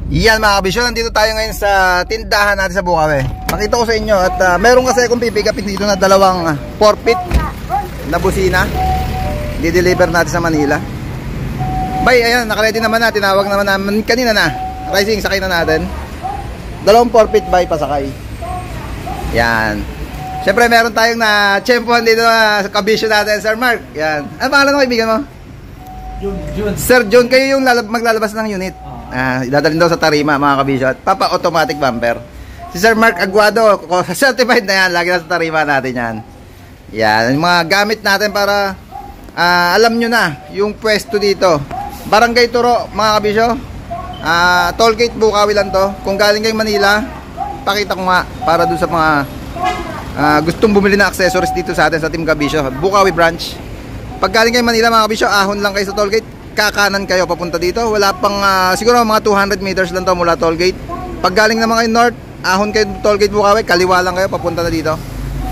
Yan mga kabisyo, nandito tayo ngayon sa tindahan natin sa Bukawi. Makita ko sa inyo at meron kasi akong pipikapin dito na dalawang 4-feet na busina. Di-deliver natin sa Manila. Bay, ayan, nakaready naman na. Tinawag naman namin kanina na. Rising, sakay na natin. Dalawang 4-feet bay pasakay. Yan. Siyempre meron tayong na tsempuhan dito sa kabisyo natin, Sir Mark. Yan. Ano pangalan ng kaibigan mo? Jun. Sir Jun, kayo yung maglalabas ng unit. Idadalhin daw sa tarima mga kabisyo at papa automatic bumper. Si Sir Mark Aguado, certified na yan. Lagi na sa tarima natin yan. Yan, yung mga gamit natin para alam nyo na yung pwesto dito. Barangay Turo mga kabisyo. Tollgate Bukawi lang to. Kung galing kayong Manila, pakita ko nga para dun sa mga gustong bumili na accessories dito sa atin sa Team Kabisyo, Bukawi branch. Pag galing kayo Manila mga kabisyo, ahon lang kayo sa tollgate, kakanan kayo papunta dito. Wala pang siguro mga 200 meters lang to mula tollgate. Pag galing naman kayo north, ahon kayo tollgate Bukawi, kaliwa lang kayo papunta na dito.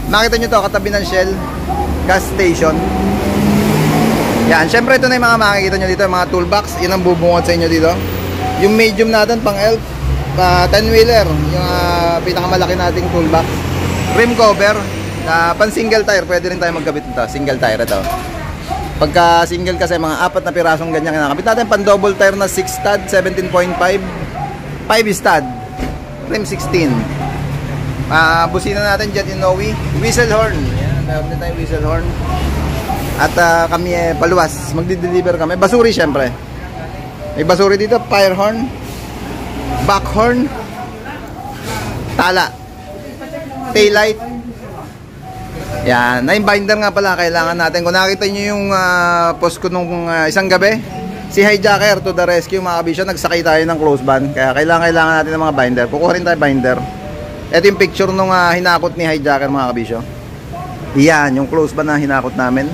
Makita nyo to, katabi ng Shell gas station. Yan, syempre ito na yung mga makikita nyo dito, yung mga toolbox. Yun ang bubungod sa inyo dito. Yung medium natin pang elf, 10-wheeler, yung pinakamalaki nating toolbox. Rim cover, pan single tire, pwede rin tayo magkabit nito. Single tire ito. Pagka single kasi mga 4 na pirasong ganyan kinakabit natin. Pan double tire na 6 stud, 17.5, 5 stud, rim 16. Busina natin Jet Inoue, whistle horn. Yan, meron din tayong whistle horn. At kami paluwas, magdi-deliver kami. Basuri syempre. May basuri dito, fire horn, back horn, tala, taillight. Yan, na-yung binder nga pala kailangan natin. Kung nakita nyo yung post ko nung isang gabi, si Hijacker to the rescue mga kabisyo. Nagsakay tayo ng close band, kaya kailangan natin ng mga binder. Kukuha rin tayo binder. Ito yung picture nung hinakot ni Hijacker mga kabisyo. Yan, yung close band na hinakot namin.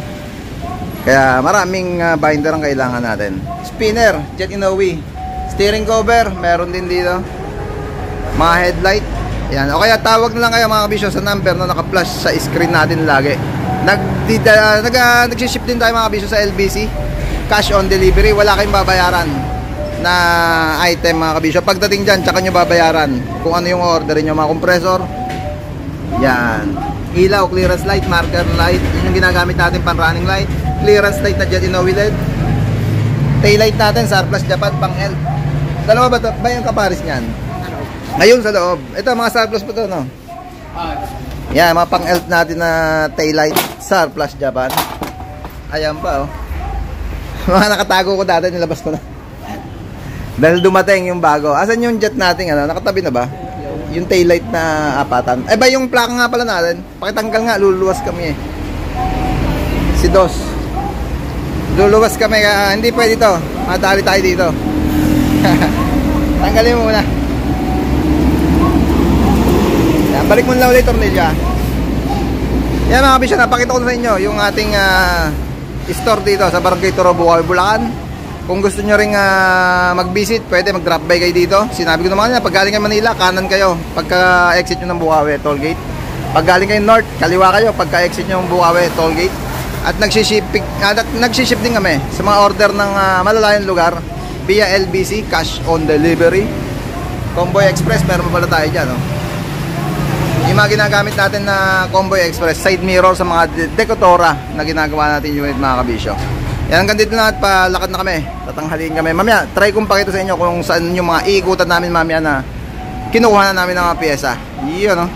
Kaya maraming binder ang kailangan natin. Spinner, Jet Inoue. Steering cover, meron din dito. Mga headlight. Yan, o kaya tawag na lang kayo mga kabisyo sa number na naka-flash sa screen natin lagi. Nag-ship din tayo mga kabisyo sa LBC. Cash on delivery, wala kayong babayaran na item mga kabisyo. Pagdating dyan, tsaka nyo babayaran kung ano yung orderin nyo, mga compressor. Yan, ilaw, clearance light, marker light. Yun yung ginagamit natin pan running light. Clearance light na Jet Inoue LED. Taillight natin, Surplus Japan, pang L. Dalawa ba yung kaparis nyan? Ngayon sa loob. Ito mga surplus po to, no? Yan, mga pang elf natin na taillight, Surplus Japan. Ayan pa, oh. Mga nakatago ko dati, nilabas ko na. Dahil dumating yung bago. Asan yung jet natin, ano? Nakatabi na ba? Yung taillight na apatan. Eh ba yung plaka nga pala natin? Pakitanggal nga, luluwas kami eh. Si Dos. Luluwas kami, hindi pwede to. Madali tayo dito. Tanggalin mo muna. Balik mo lang ulit tornilya. Yan mga kabisyo, napakita ko sa inyo yung ating store dito sa Barangay Turo, Bukawi, Bulacan. Kung gusto nyo ring mag-visit, pwede mag-drop by kayo dito. Sinabi ko naman kanina, pag galing kayo Manila, kanan kayo pagka exit nyo ng Bukawi, tollgate. Pag galing kayo north, kaliwa kayo pagka exit nyo ng Bukawi, tollgate. At nagsiship din kami sa mga order ng malalayong lugar via LBC, cash on delivery. Convoy Express, meron pa pala tayo dyan, no? Yung mga ginagamit natin na Convoy Express, side mirror sa mga Decotora na ginagawa natin unit mga kabisyo. Yan, hanggang dito na at palakad na kami. Tatanghalin kami. Mamaya, try kong pakita sa inyo kung saan yung mga iikutan namin mamaya na kinukuha na namin ng mga pyesa. Yun, no?